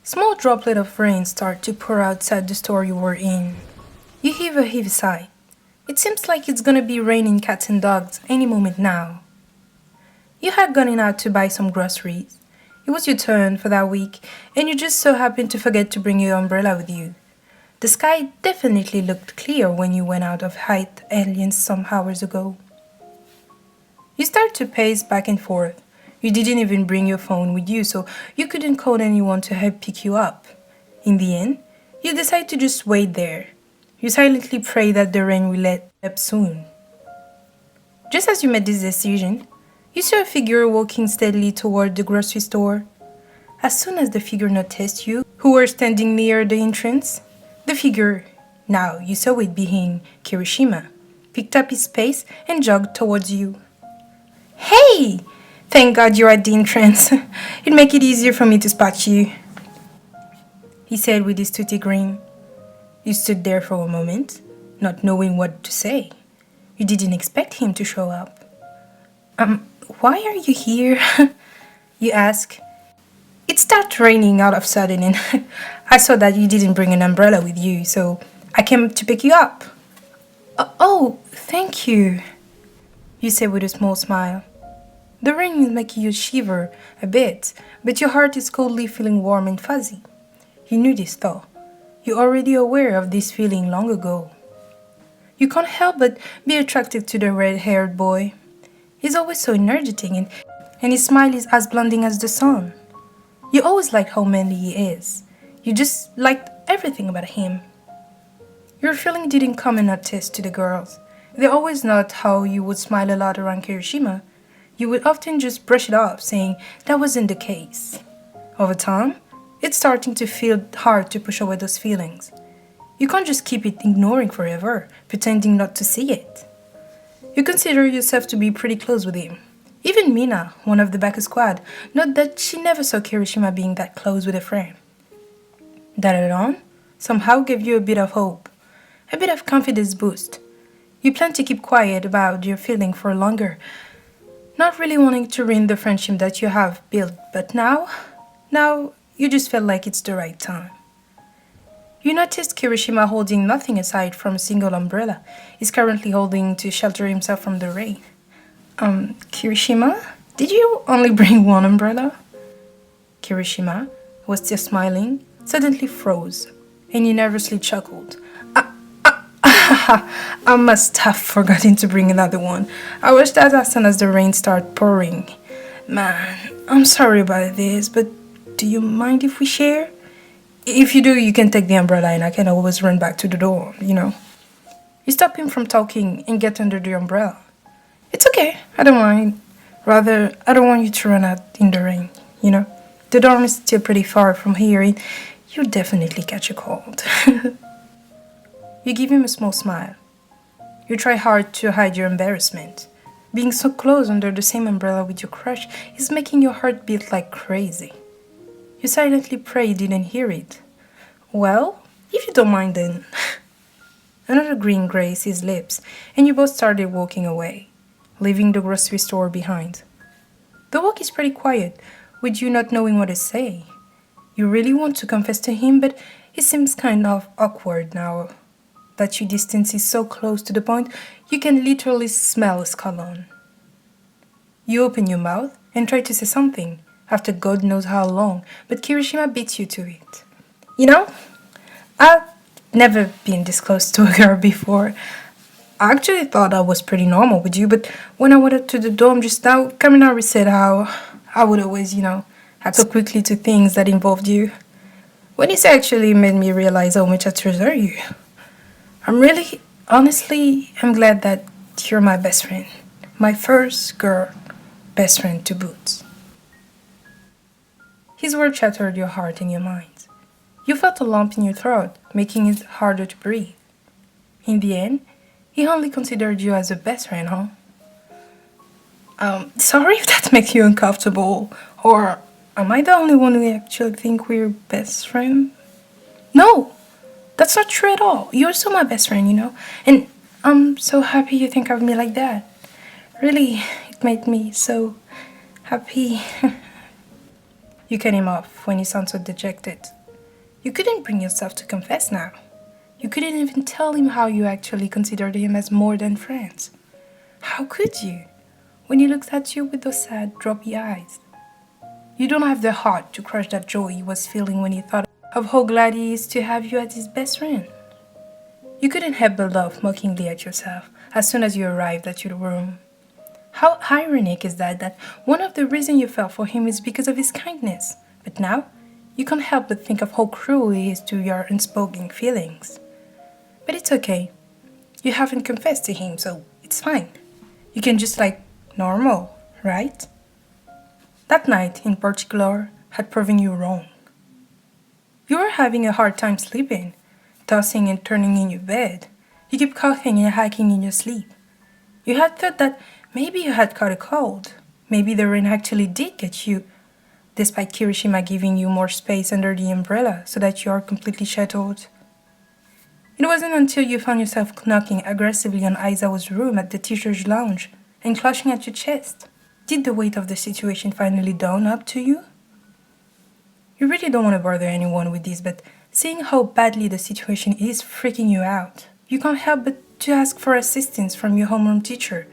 Small droplet of rain start to pour outside the store you were in. You heave a heavy sigh. It seems like it's gonna be raining cats and dogs any moment now. You had gone out to buy some groceries. It was your turn for that week, and you just so happened to forget to bring your umbrella with you. The sky definitely looked clear when you went out of Height Aliens some hours ago. You start to pace back and forth. You didn't even bring your phone with you, so you couldn't call anyone to help pick you up. In the end, you decide to just wait there. You silently pray that the rain will let up soon. Just as you made this decision, you saw a figure walking steadily toward the grocery store. As soon as the figure noticed you, who were standing near the entrance, the figure, now you saw it being Kirishima, picked up his pace and jogged towards you. "Hey! Thank God you're at the entrance. It'd make it easier for me to spot you," he said with his toothy grin. You stood there for a moment, not knowing what to say. You didn't expect him to show up. Why are you here?" you asked. "It started raining all of a sudden and I saw that you didn't bring an umbrella with you, so I came to pick you up." Oh, thank you," you said with a small smile. The rain is making you shiver a bit, but your heart is coldly feeling warm and fuzzy. You knew this though. You're already aware of this feeling long ago. You can't help but be attracted to the red-haired boy. He's always so energetic and his smile is as blinding as the sun. You always liked how manly he is. You just liked everything about him. Your feeling didn't come unnoticed to the girls. They always noted how you would smile a lot around Kirishima. You would often just brush it off, saying that wasn't the case. Over time, it's starting to feel hard to push away those feelings. You can't just keep it ignoring forever, pretending not to see it. You consider yourself to be pretty close with him. Even Mina, one of the Baka squad, noted that she never saw Kirishima being that close with a friend. That alone somehow gave you a bit of hope, a bit of confidence boost. You plan to keep quiet about your feeling for longer, not really wanting to ruin the friendship that you have built, but now you just felt like it's the right time. You noticed Kirishima holding nothing aside from a single umbrella. He's currently holding to shelter himself from the rain. Kirishima, did you only bring one umbrella?" Kirishima, who was still smiling, suddenly froze, and he nervously chuckled. I must have forgotten to bring another one. I wish that as soon as the rain started pouring. Man, I'm sorry about this, but do you mind if we share? If you do, you can take the umbrella and I can always run back to the door, you know. You stop him from talking and get under the umbrella. It's okay, I don't mind. Rather, I don't want you to run out in the rain, you know. The dorm is still pretty far from here and you'll definitely catch a cold. You give him a small smile. You try hard to hide your embarrassment. Being so close under the same umbrella with your crush is making your heart beat like crazy. You silently pray you didn't hear it. "Well, if you don't mind then." Another grin grazed his lips, and you both started walking away, leaving the grocery store behind. The walk is pretty quiet, with you not knowing what to say. You really want to confess to him, but it seems kind of awkward now that your distance is so close to the point you can literally smell his cologne. You open your mouth and try to say something, after God knows how long, but Kirishima beats you to it. "You know, I've never been this close to a girl before. I actually thought I was pretty normal with you, but when I went up to the dorm just now, Kaminari said how I would always, act so quickly to things that involved you. When it's actually made me realize how much I treasure you. I'm glad that you're my best friend. My first girl best friend to boot." His words shattered your heart and your mind. You felt a lump in your throat, making it harder to breathe. In the end, he only considered you as a best friend, huh? Sorry if that makes you uncomfortable, or am I the only one who actually think we're best friends? No, that's not true at all. You're still my best friend, and I'm so happy you think of me like that. Really, it made me so happy. You cut him off when he sounded so dejected. You couldn't bring yourself to confess now. You couldn't even tell him how you actually considered him as more than friends. How could you, when he looks at you with those sad, droopy eyes? You don't have the heart to crush that joy he was feeling when he thought of how glad he is to have you as his best friend. You couldn't help but laugh mockingly at yourself as soon as you arrived at your room. How ironic is that one of the reasons you fell for him is because of his kindness, but now you can't help but think of how cruel he is to your unspoken feelings. But it's okay. You haven't confessed to him, so it's fine. You can just like normal, right? That night, in particular, had proven you wrong. You were having a hard time sleeping, tossing and turning in your bed. You kept coughing and hacking in your sleep. You had thought that maybe you had caught a cold. Maybe the rain actually did get you, despite Kirishima giving you more space under the umbrella so that you are completely shattered. It wasn't until you found yourself knocking aggressively on Aizawa's room at the teacher's lounge and clutching at your chest. Did the weight of the situation finally dawn up to you? You really don't want to bother anyone with this, but seeing how badly the situation is freaking you out, you can't help but to ask for assistance from your homeroom teacher,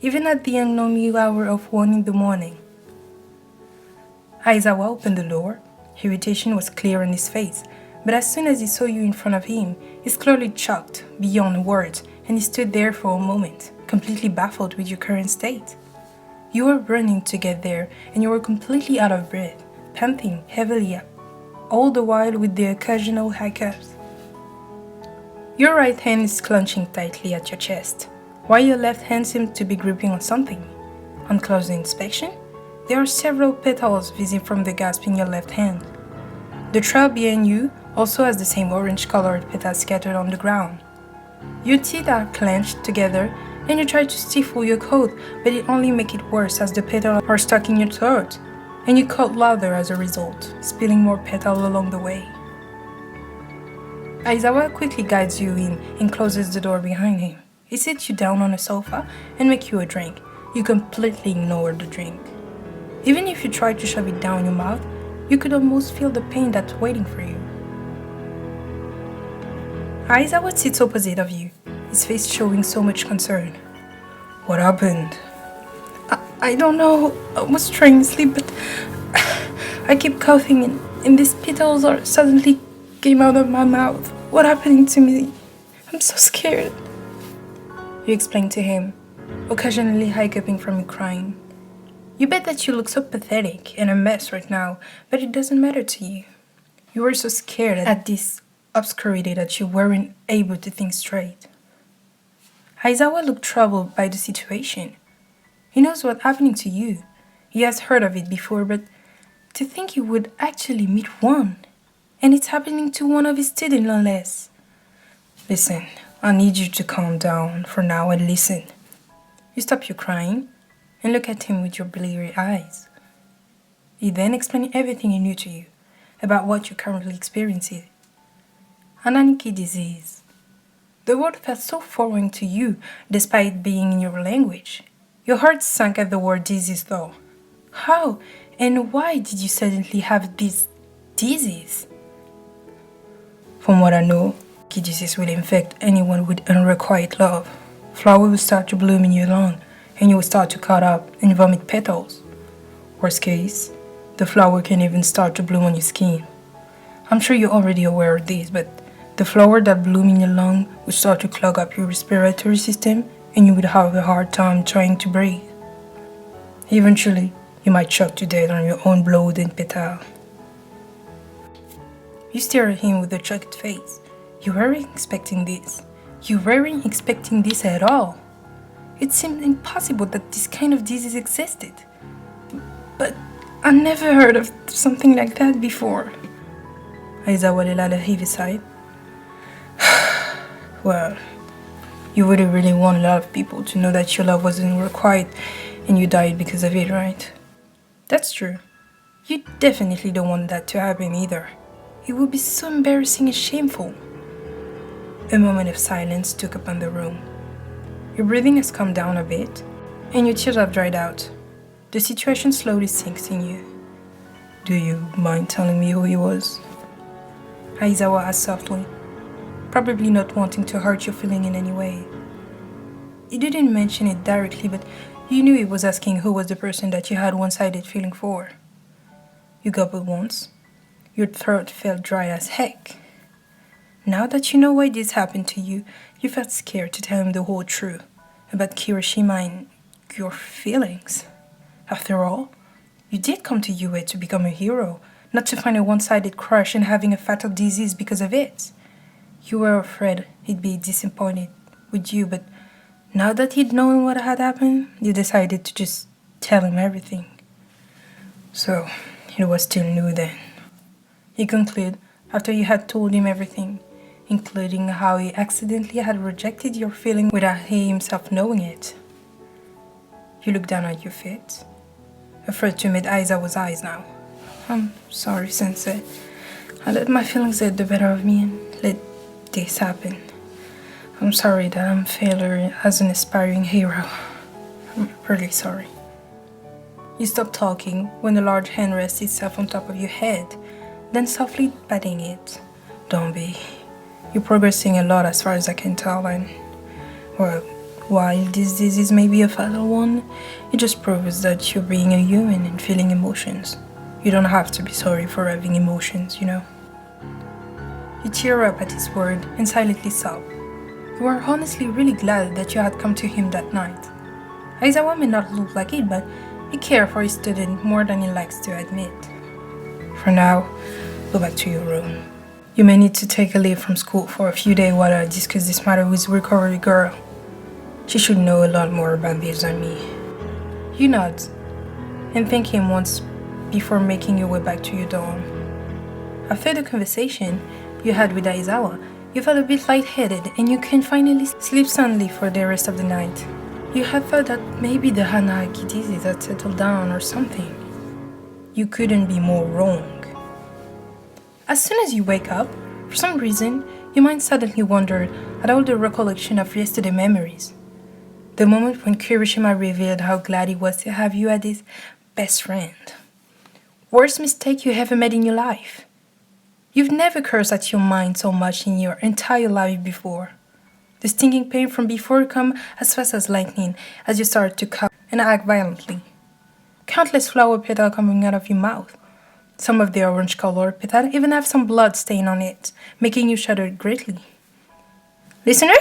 even at the unlikely hour of 1 in the morning. Aizawa opened the door. Irritation was clear on his face, but as soon as he saw you in front of him, he's clearly shocked beyond words, and he stood there for a moment, completely baffled with your current state. You were running to get there, and you were completely out of breath, panting heavily up, all the while with the occasional hiccups. Your right hand is clenching tightly at your chest, while your left hand seems to be gripping on something. On closer inspection, there are several petals visible from the gasp in your left hand. The trail behind you also has the same orange-colored petals scattered on the ground. Your teeth are clenched together and you try to stifle your cough, but it only makes it worse as the petals are stuck in your throat, and you cough louder as a result, spilling more petals along the way. Aizawa quickly guides you in and closes the door behind him. He sits you down on a sofa and makes you a drink. You completely ignore the drink. Even if you try to shove it down your mouth, you could almost feel the pain that's waiting for you. Aizawa sits opposite of you, his face showing so much concern. What happened? I don't know. I was trying to sleep, but I keep coughing and these petals suddenly came out of my mouth. What happened to me? I'm so scared. You explain to him, occasionally hiccuping from your crying. You bet that you look so pathetic and a mess right now, but it doesn't matter to you. You were so scared at this obscurity that you weren't able to think straight. Aizawa looked troubled by the situation. He knows what's happening to you. He has heard of it before, but to think you would actually meet one, and it's happening to one of his students no less. Listen, I need you to calm down for now and listen. You stop your crying and look at him with your bleary eyes. He then explains everything he knew to you about what you're currently experiencing. HanaNiKI disease. The word felt so foreign to you despite being in your language. Your heart sank at the word disease though. How and why did you suddenly have this disease? From what I know, HanaNiKI disease will infect anyone with unrequited love. Flower will start to bloom in your lawn and you will start to cut up and vomit petals. Worst case, the flower can even start to bloom on your skin. I'm sure you're already aware of this, but the flower that blooms in your lung will start to clog up your respiratory system and you would have a hard time trying to breathe. Eventually, you might choke to death on your own blood and petal. You stare at him with a shocked face. You weren't expecting this. You weren't expecting this at all. It seemed impossible that this kind of disease existed. But I never heard of something like that before. Aizawa let out a heavy sigh. Well, you would really want a lot of people to know that your love wasn't required and you died because of it, right? That's true. You definitely don't want that to happen either. It would be so embarrassing and shameful. A moment of silence took upon the room. Your breathing has calmed down a bit, and your tears have dried out. The situation slowly sinks in you. Do you mind telling me who he was? Aizawa asked softly, probably not wanting to hurt your feeling in any way. He didn't mention it directly, but you knew he was asking who was the person that you had one-sided feeling for. You gobbled once. Your throat felt dry as heck. Now that you know why this happened to you, you felt scared to tell him the whole truth about Kirishima and your feelings. After all, you did come to UA to become a hero, not to find a one-sided crush and having a fatal disease because of it. You were afraid he'd be disappointed with you, but now that he'd known what had happened, you decided to just tell him everything. So, it was still new then. He concluded after you had told him everything, including how he accidentally had rejected your feeling without he himself knowing it. You looked down at your feet, afraid to meet Aizawa's eyes now. I'm sorry, Sensei. I let my feelings get the better of me and let this happen. I'm sorry that I'm a failure as an aspiring hero. I'm really sorry. You stopped talking when a large hand rested itself on top of your head, then softly patting it. Don't be. You're progressing a lot as far as I can tell, and, well, while this disease may be a fatal one, it just proves that you're being a human and feeling emotions. You don't have to be sorry for having emotions, you know. You tear up at his word and silently sob. You were honestly really glad that you had come to him that night. Aizawa may not look like it, but he cared for his student more than he likes to admit. For now, go back to your room. You may need to take a leave from school for a few days while I discuss this matter with recovery girl. She should know a lot more about this than me. You nod and thank him once before making your way back to your dorm. After the conversation you had with Aizawa, you felt a bit lightheaded and you can finally sleep soundly for the rest of the night. You had thought that maybe the Hanahaki disease had settled down or something. You couldn't be more wrong. As soon as you wake up, for some reason, your mind suddenly wandered at all the recollection of yesterday memories. The moment when Kirishima revealed how glad he was to have you as his best friend. Worst mistake you ever made in your life. You've never cursed at your mind so much in your entire life before. The stinging pain from before come as fast as lightning as you start to cough and act violently. Countless flower petals coming out of your mouth. Some of the orange-colored petals even have some blood stain on it, making you shudder greatly. Listener,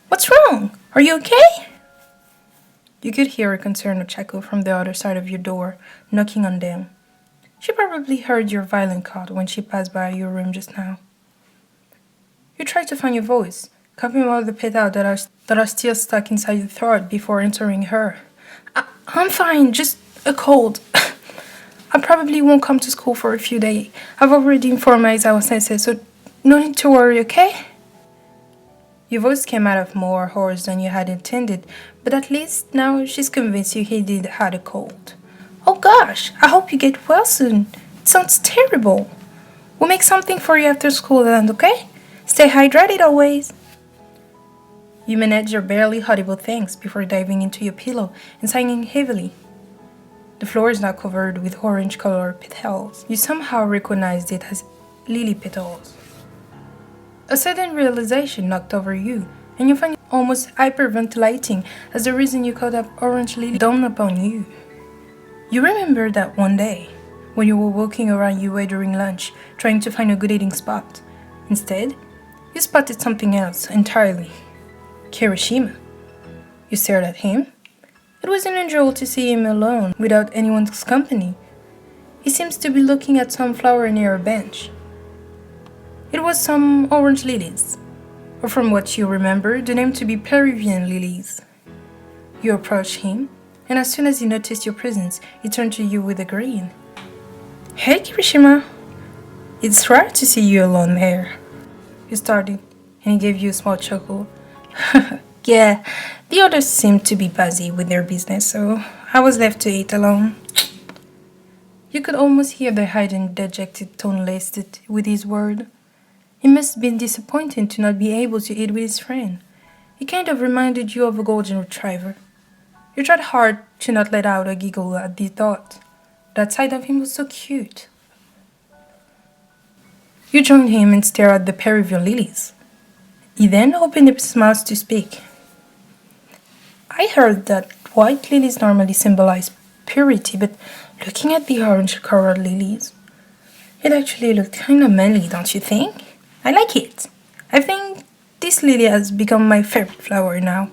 what's wrong? Are you okay? You could hear a concerned Ochako from the other side of your door, knocking on them. She probably heard your violent cough when she passed by your room just now. You try to find your voice, coughing all the petals that are still stuck inside your throat before answering her. I'm fine, just a cold. I probably won't come to school for a few days. I've already informed Aizawa Sensei, so no need to worry, okay? Your voice came out of more hoarse than you had intended, but at least now she's convinced you he did had a cold. Oh gosh, I hope you get well soon. It sounds terrible. We'll make something for you after school then, okay? Stay hydrated always. You manage your barely audible thanks before diving into your pillow and sighing heavily. The floor is now covered with orange-colored petals. You somehow recognized it as lily petals. A sudden realization knocked over you, and you find almost hyperventilating as the reason you caught up orange lily dawned upon you. You remember that one day, when you were walking around UA during lunch, trying to find a good eating spot. Instead, you spotted something else entirely. Kirishima. You stared at him. It was unusual to see him alone, without anyone's company. He seems to be looking at some flower near a bench. It was some orange lilies, or from what you remember, the name to be Peruvian lilies. You approached him, and as soon as he noticed your presence, he turned to you with a grin. Hey Kirishima, it's rare to see you alone there. You started, and he gave you a small chuckle. Yeah, the others seemed to be busy with their business, so I was left to eat alone. You could almost hear the hidden, dejected tone laced with his word. It must have been disappointing to not be able to eat with his friend. He kind of reminded you of a golden retriever. You tried hard to not let out a giggle at the thought. That side of him was so cute. You joined him and stared at the Peruvian lilies. He then opened his mouth to speak. I heard that white lilies normally symbolize purity, but looking at the orange-colored lilies, it actually looked kind of manly, don't you think? I like it. I think this lily has become my favorite flower now.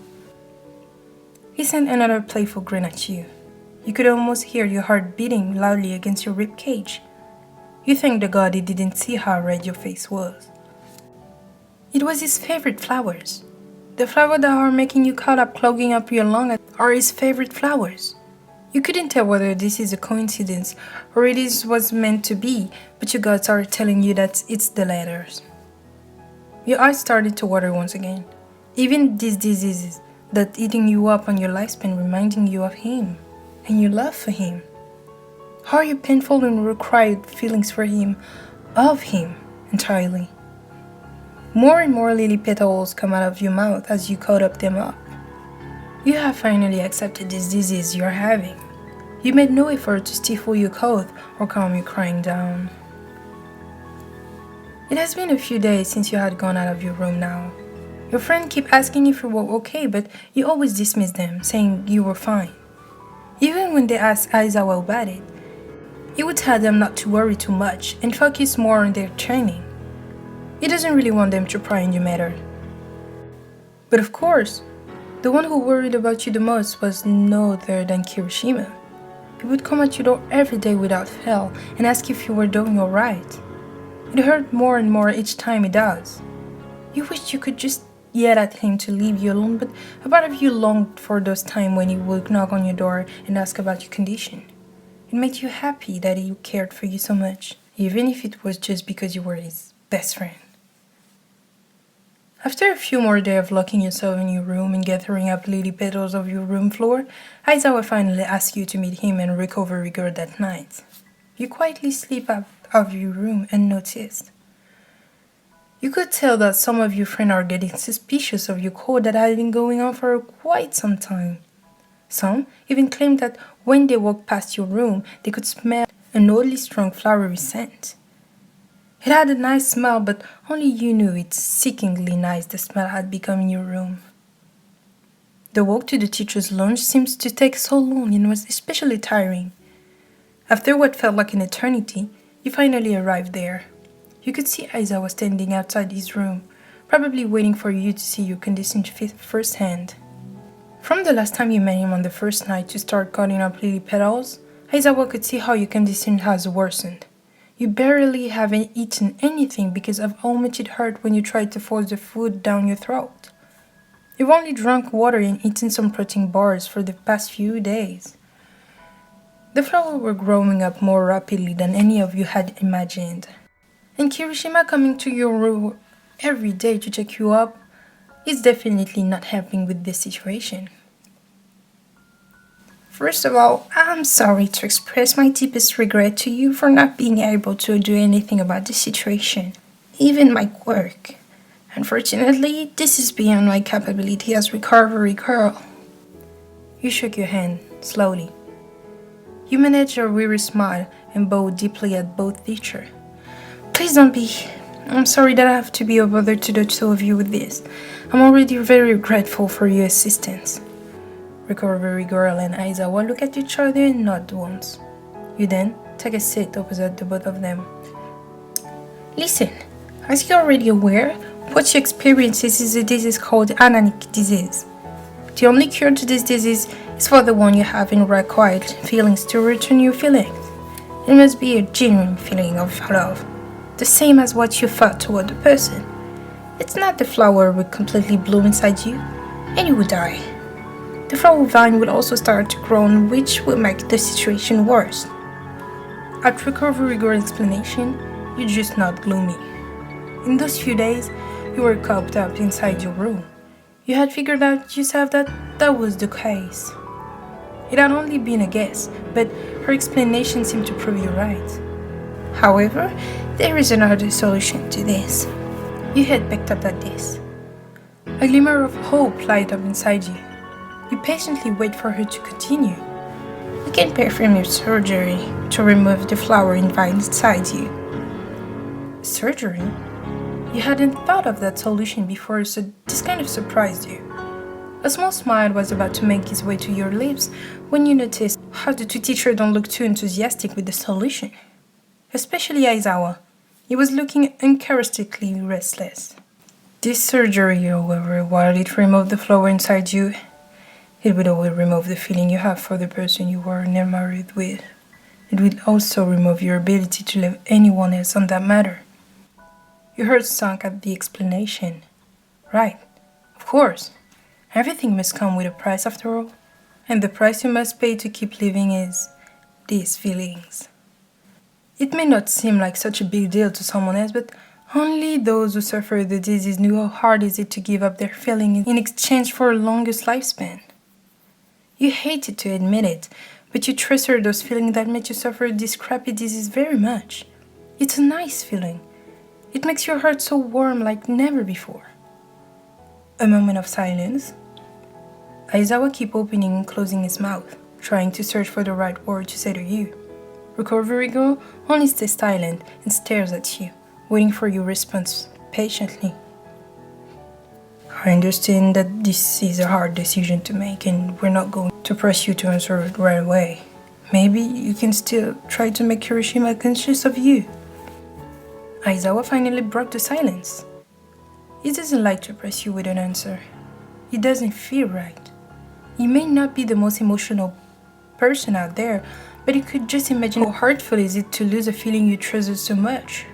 He sent another playful grin at you. You could almost hear your heart beating loudly against your rib cage. You thanked the God he didn't see how red your face was. It was his favorite flowers. The flowers that are making you caught up clogging up your lungs are his favorite flowers. You couldn't tell whether this is a coincidence or it is what's meant to be, but your gut started telling you that it's the letters. Your eyes started to water once again. Even these diseases that eating you up on your lifespan reminding you of him and your love for him. How are your painful and required feelings for him, of him, entirely? More and more lily petals come out of your mouth as you coat them up. You have finally accepted this disease you're having. You made no effort to stifle your cough or calm your crying down. It has been a few days since you had gone out of your room now. Your friend kept asking if you were okay, but you always dismissed them, saying you were fine. Even when they asked Aizawa about it, you would tell them not to worry too much and focus more on their training. He doesn't really want them to pry in your matter. But of course, the one who worried about you the most was no other than Kirishima. He would come at your door every day without fail and ask if you were doing alright. It hurt more and more each time it does. You wished you could just yell at him to leave you alone, but a part of you longed for those times when he would knock on your door and ask about your condition. It made you happy that he cared for you so much, even if it was just because you were his best friend. After a few more days of locking yourself in your room and gathering up lily petals of your room floor, Aizawa finally asked you to meet him and recover rigor that night. You quietly slip out of your room unnoticed. You could tell that some of your friends are getting suspicious of your code that had been going on for quite some time. Some even claimed that when they walked past your room, they could smell an oddly strong flowery scent. It had a nice smell, but only you knew it's sickeningly nice the smell had become in your room. The walk to the teacher's lounge seems to take so long and was especially tiring. After what felt like an eternity, you finally arrived there. You could see Aizawa standing outside his room, probably waiting for you to see your condition firsthand. From the last time you met him on the first night to start cutting up lily petals, Aizawa could see how your condition has worsened. You barely haven't eaten anything because of how much it hurt when you tried to force the food down your throat. You've only drunk water and eaten some protein bars for the past few days. The flowers were growing up more rapidly than any of you had imagined. And Kirishima coming to your room every day to check you up is definitely not helping with this situation. First of all, I'm sorry to express my deepest regret to you for not being able to do anything about this situation, even my work. Unfortunately, this is beyond my capability as recovery girl. You shook your hand, slowly. You managed a weary smile and bowed deeply at both teachers. Please don't be. I'm sorry that I have to be a bother to the two of you with this. I'm already very grateful for your assistance. Recovery girl and Aizawa look at each other and nod once. You then take a seat opposite the both of them. Listen, as you're already aware, what you experience is a disease called HanaNiKI disease. The only cure to this disease is for the one you have in required feelings to return your feelings. It must be a genuine feeling of love, the same as what you felt toward the person. It's not the flower will completely bloom inside you, and you will die. The flower vine will also start to grow, which will make the situation worse. At recovery girl explanation, you're just not gloomy. In those few days, you were cooped up inside your room. You had figured out yourself that was the case. It had only been a guess, but her explanation seemed to prove you right. However, there is another solution to this. Your head picked up at this. A glimmer of hope lighted up inside you. You patiently wait for her to continue. You can perform your surgery to remove the flowering vine inside you. Surgery? You hadn't thought of that solution before, so this kind of surprised you. A small smile was about to make its way to your lips when you noticed how the two teachers don't look too enthusiastic with the solution. Especially Aizawa. He was looking uncharacteristically restless. This surgery, however, while it removed the flower inside you, it would only remove the feeling you have for the person you were enamored with. It will also remove your ability to love anyone else on that matter. Your heart sunk at the explanation. Right, of course. Everything must come with a price after all. And the price you must pay to keep living is these feelings. It may not seem like such a big deal to someone else, but only those who suffer the disease knew how hard it is to give up their feelings in exchange for a longest lifespan. You hated to admit it, but you treasure those feelings that made you suffer this crappy disease very much. It's a nice feeling. It makes your heart so warm like never before. A moment of silence. Aizawa kept opening and closing his mouth, trying to search for the right word to say to you. Recovery girl only stays silent and stares at you, waiting for your response patiently. I understand that this is a hard decision to make and we're not going to press you to answer it right away. Maybe you can still try to make Kirishima conscious of you. Aizawa finally broke the silence. He doesn't like to press you with an answer. It doesn't feel right. He may not be the most emotional person out there, but you could just imagine how hurtful is it to lose a feeling you treasure so much.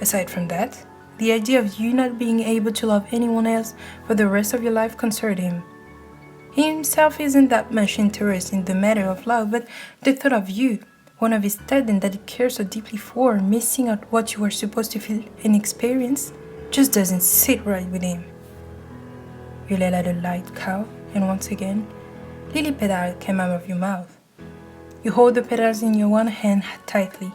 Aside from that, the idea of you not being able to love anyone else for the rest of your life concerned him. He himself isn't that much interested in the matter of love, but the thought of you, one of his students that he cares so deeply for, missing out what you are supposed to feel and experience, just doesn't sit right with him. You let out a light cough, and once again, lily petal came out of your mouth. You hold the petals in your one hand tightly.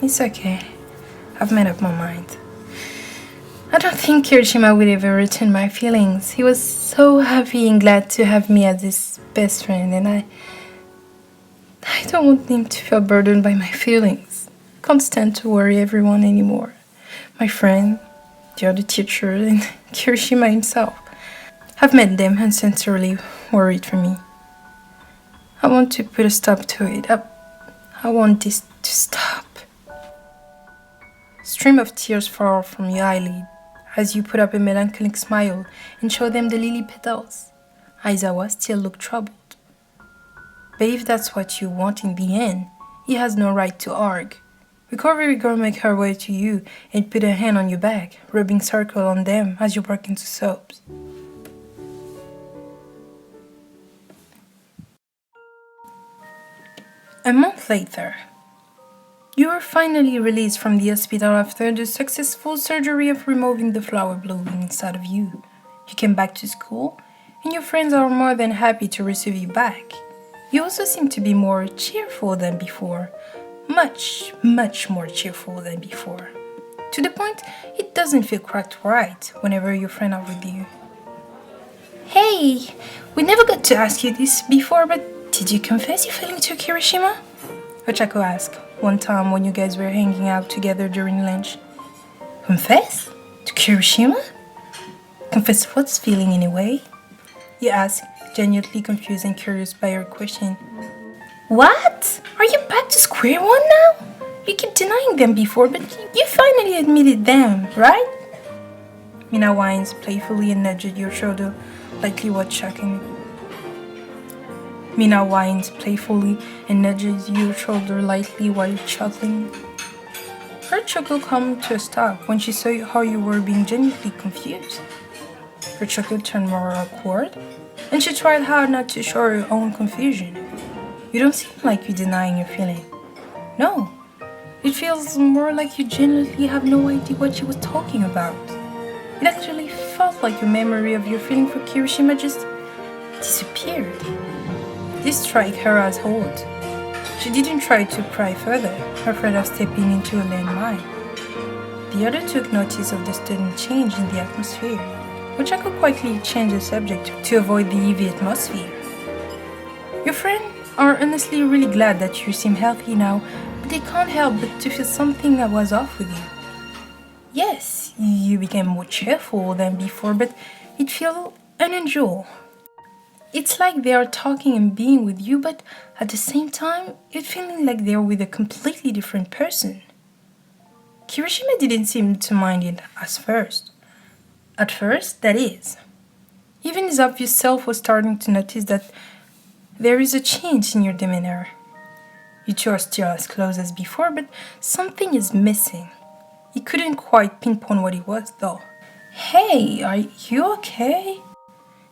It's okay. I've made up my mind. I don't think Kirishima would ever return my feelings. He was so happy and glad to have me as his best friend, and I don't want him to feel burdened by my feelings. I can't stand to worry everyone anymore. My friend, the other teacher, and Kirishima himself. I've made them unsincerely worried for me. I want to put a stop to it. I want this to stop. Stream of tears fall from your eyelid as you put up a melancholic smile and show them the lily petals. Aizawa still looked troubled. But if that's what you want in the end, he has no right to argue. Recovery girl make her way to you and put a hand on your back, rubbing circle on them as you break into sobs. A month later, you were finally released from the hospital after the successful surgery of removing the flower blooming inside of you. You came back to school, and your friends are more than happy to receive you back. You also seem to be more cheerful than before. Much, much more cheerful than before. To the point, it doesn't feel quite right whenever your friends are with you. Hey, we never got to ask you this before, but did you confess your feeling to Kirishima? Ochako asked one time when you guys were hanging out together during lunch. Confess? To Kirishima? Confess what's feeling anyway? He asked, genuinely confused and curious by her question. What? Are you back to square one now? You keep denying them before, but you finally admitted them, right? Mina whines playfully and nudged your shoulder, likely what's shocking. Mina whines playfully and nudges your shoulder lightly while chuckling. Her chuckle came to a stop when she saw how you were being genuinely confused. Her chuckle turned more awkward, and she tried hard not to show her own confusion. You don't seem like you're denying your feeling. No, it feels more like you genuinely have no idea what she was talking about. It actually felt like your memory of your feeling for Kirishima just disappeared. This struck her as odd. She didn't try to pry further, afraid of stepping into a landmine. The other took notice of the sudden change in the atmosphere, which I could quietly change the subject to avoid the heavy atmosphere. Your friends are honestly really glad that you seem healthy now, they can't help but to feel something that was off with you. Yes, you became more cheerful than before, but it feels unusual. It's like they are talking and being with you, but at the same time, you're feeling like they're with a completely different person. Kirishima didn't seem to mind it at first. At first, that is. Even his obvious self was starting to notice that there is a change in your demeanor. You two are still as close as before, but something is missing. He couldn't quite pinpoint what it was, though. Hey, are you okay?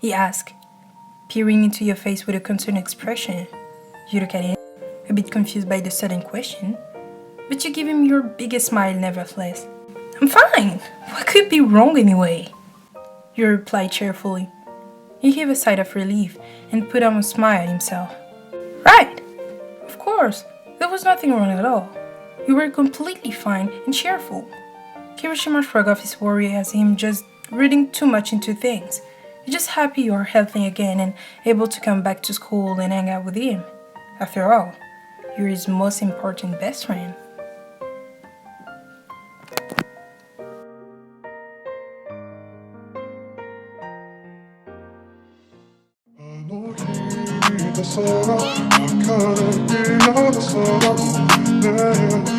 He asked, peering into your face with a concerned expression. You look at him, a bit confused by the sudden question, but you give him your biggest smile nevertheless. I'm fine. What could be wrong anyway? You replied cheerfully. He gave a sigh of relief and put on a smile himself. Right. Of course, there was nothing wrong at all. You were completely fine and cheerful. Kirishima shrugged off his worry as him just reading too much into things. You're just happy you are healthy again and able to come back to school and hang out with him. After all, you're his most important best friend. HanaNiKI